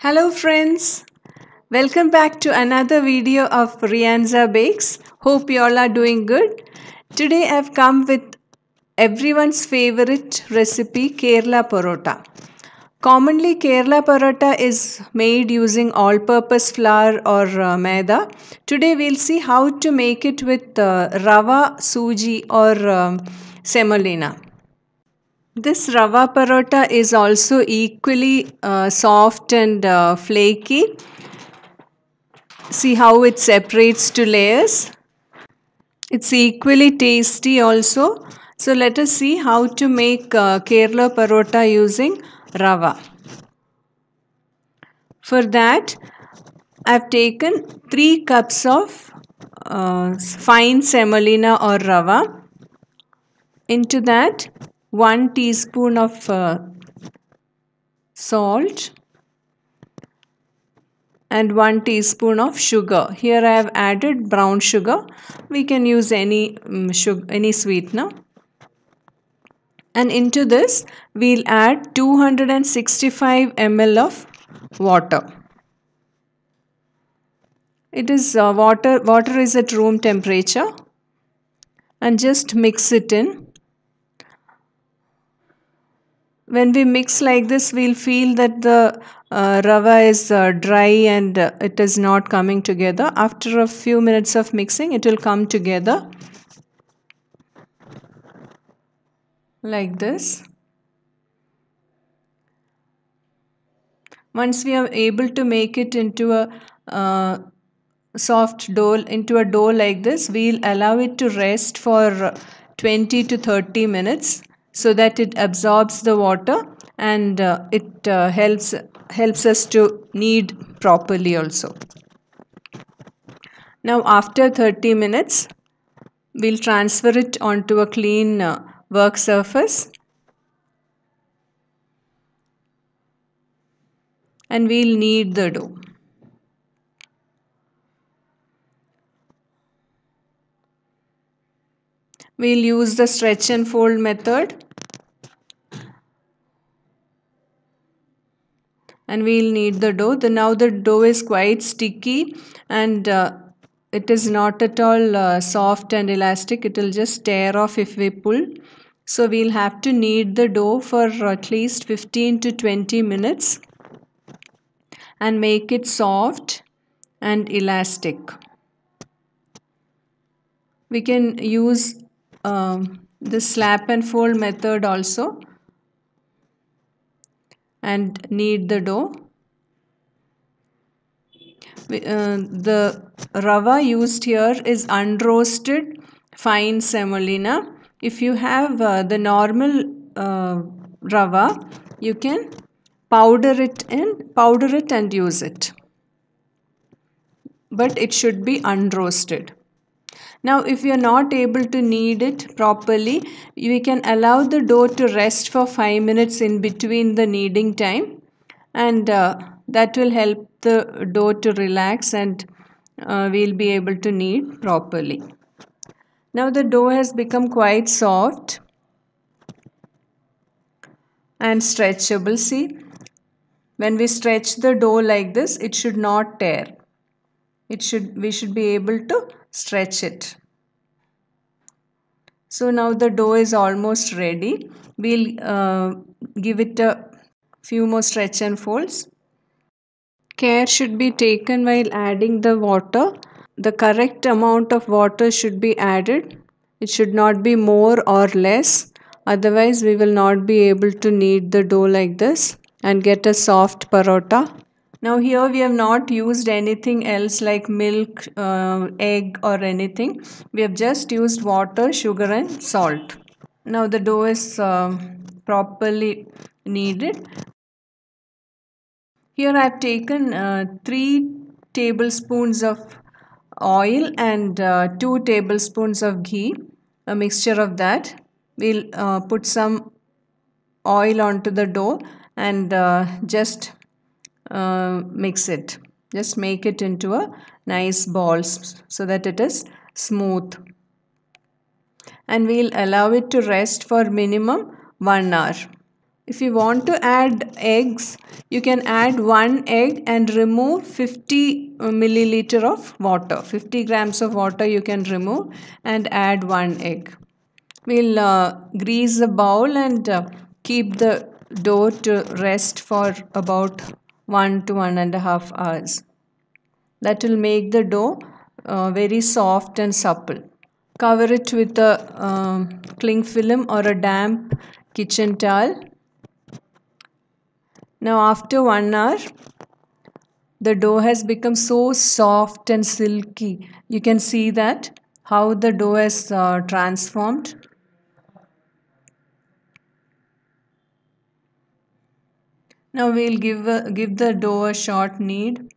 Hello friends, welcome back to another video of Rianza Bakes. Hope you all are doing good. Today I've come with everyone's favorite recipe, Kerala Parota. Commonly Kerala Parota is made using all-purpose flour or maida. Today we'll see how to make it with rava, suji or semolina. This rava parota is also equally soft and flaky. See how it separates to layers. It's equally tasty also. So let us see how to make Kerala parota using rava. For that, I've taken 3 cups of fine semolina or rava. Into that, 1 teaspoon of salt and 1 teaspoon of sugar. Here I have added brown sugar. We can use any sugar, any sweetener. And into this we'll add 265 ml of water. It is water is at room temperature, and just mix it in. When we mix like this, we'll feel that the rava is dry and it is not coming together. After a few minutes of mixing, it will come together like this. Once we are able to make it into a dough like this, we'll allow it to rest for 20 to 30 minutes so that it absorbs the water and it helps us to knead properly also. Now after 30 minutes, we'll transfer it onto a clean work surface and we'll knead the dough. We'll use the stretch and fold method and we'll knead the dough. Now the dough is quite sticky and it is not at all soft and elastic. It will just tear off if we pull. So we'll have to knead the dough for at least 15 to 20 minutes and make it soft and elastic. We can use the slap and fold method also and knead the dough. The rava used here is unroasted fine semolina. If you have the normal rava, you can powder it and use it, but it should be unroasted. Now if you are not able to knead it properly, we can allow the dough to rest for 5 minutes in between the kneading time, and that will help the dough to relax and we'll be able to knead properly. Now the dough has become quite soft and stretchable. See, when we stretch the dough like this, it should not tear. We should be able to stretch it. So now the dough is almost ready. We'll give it a few more stretch and folds. Care should be taken while adding the water. The correct amount of water should be added. It should not be more or less. Otherwise, we will not be able to knead the dough like this and get a soft parota. Now here we have not used anything else like milk, egg or anything. We have just used water, sugar and salt. Now the dough is properly kneaded. Here I have taken 3 tablespoons of oil and 2 tablespoons of ghee, a mixture of that. We'll put some oil onto the dough and just mix it. Just make it into a nice balls so that it is smooth. And we'll allow it to rest for minimum 1 hour. If you want to add eggs, you can add one egg and remove 50 milliliter of water. 50 grams of water you can remove and add one egg. We'll grease the bowl and keep the dough to rest for about 1 to 1.5 hours. That will make the dough very soft and supple. Cover it with a cling film or a damp kitchen towel. Now after 1 hour, the dough has become so soft and silky. You can see that how the dough has transformed. Now we'll give the dough a short knead.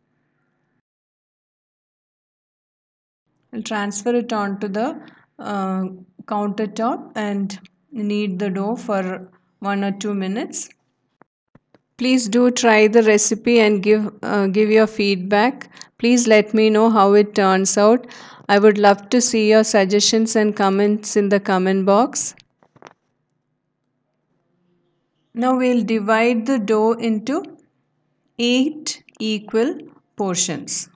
We'll transfer it onto the countertop and knead the dough for 1 or 2 minutes. Please do try the recipe and give your feedback. Please let me know how it turns out. I would love to see your suggestions and comments in the comment box. Now we'll divide the dough into 8 equal portions.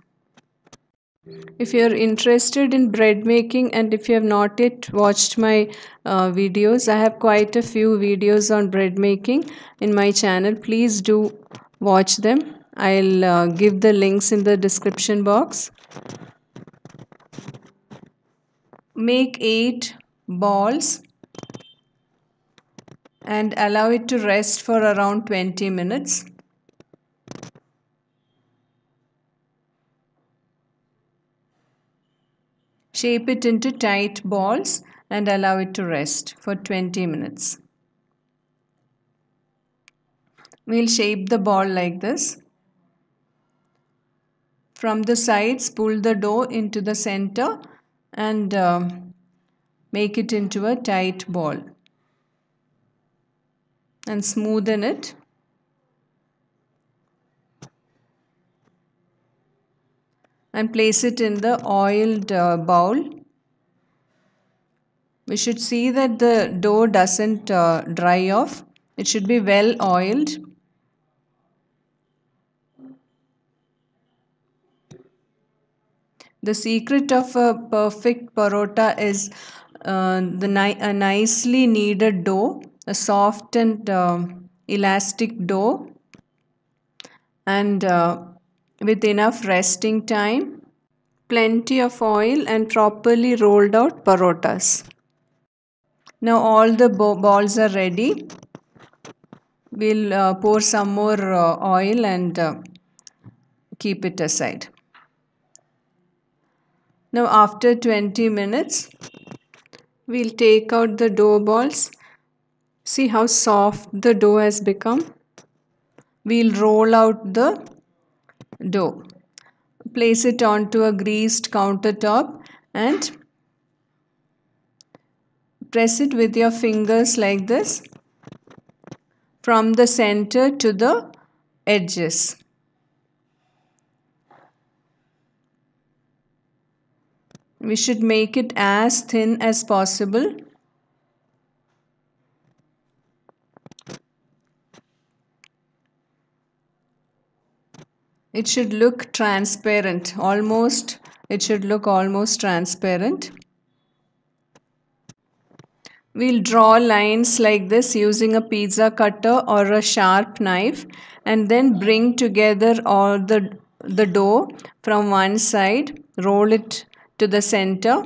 If you're interested in bread making and if you have not yet watched my videos, I have quite a few videos on bread making in my channel. Please do watch them. I'll give the links in the description box. Make 8 balls and allow it to rest for around 20 minutes. Shape it into tight balls and allow it to rest for 20 minutes. We'll shape the ball like this. From the sides, pull the dough into the center and make it into a tight ball. And smoothen it. And place it in the oiled bowl. We should see that the dough doesn't dry off. It should be well oiled. The secret of a perfect parota is a nicely kneaded dough, a soft and elastic dough, and with enough resting time, plenty of oil, and properly rolled out parotas. Now all the balls are ready. We'll pour some more oil and keep it aside. Now after 20 minutes, we'll take out the dough balls. See how soft the dough has become. We'll roll out the dough. Place it onto a greased countertop and press it with your fingers like this from the center to the edges. We should make it as thin as possible. It should look transparent, it should look almost transparent. We'll draw lines like this using a pizza cutter or a sharp knife and then bring together all the dough from one side, roll it to the center.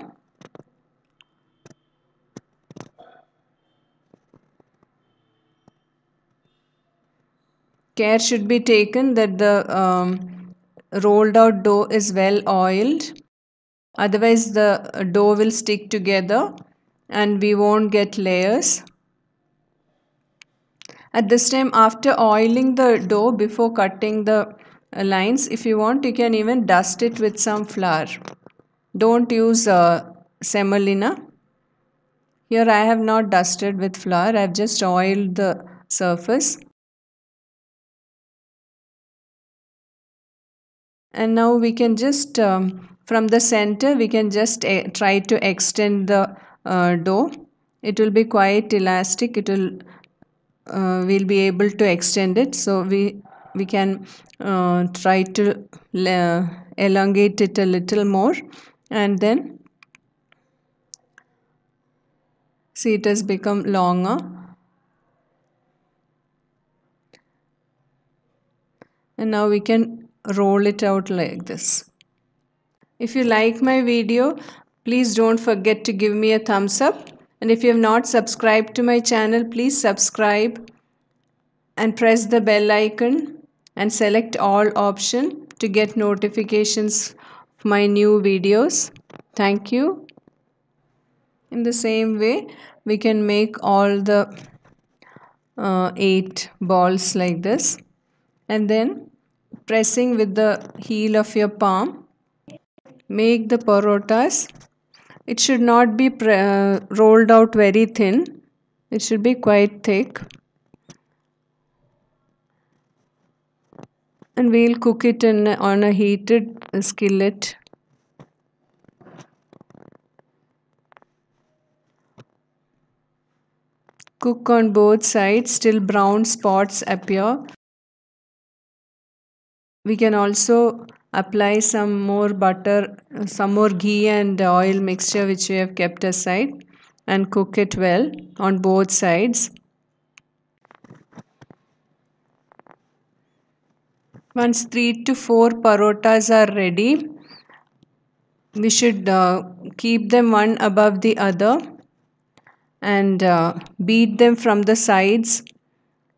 Care should be taken that the rolled out dough is well oiled. Otherwise the dough will stick together and we won't get layers. At this time, after oiling the dough before cutting the lines, if you want, you can even dust it with some flour. Don't use semolina. Here I have not dusted with flour. I have just oiled the surface. And now we can just, from the center, we can just try to extend the dough. It will be quite elastic. It will we'll be able to extend it. So we can try to elongate it a little more, and then see, it has become longer. And now we can roll it out like this. If you like my video, please don't forget to give me a thumbs up. And if you have not subscribed to my channel, please subscribe and press the bell icon and select all option to get notifications of my new videos. Thank you. In the same way, we can make all the 8 balls like this, and then pressing with the heel of your palm, make the parotas. It should not be rolled out very thin, it should be quite thick, and we'll cook it on a heated skillet. Cook on both sides till brown spots appear. We can also apply some more butter, some more ghee and oil mixture which we have kept aside, and cook it well on both sides. Once 3 to 4 parotas are ready, we should keep them one above the other and beat them from the sides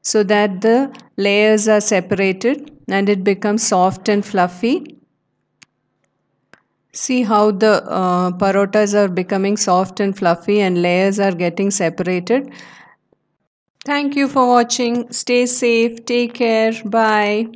so that the layers are separated and it becomes soft and fluffy. See how the parotas are becoming soft and fluffy and layers are getting separated. Thank you for watching. Stay safe. Take care. Bye.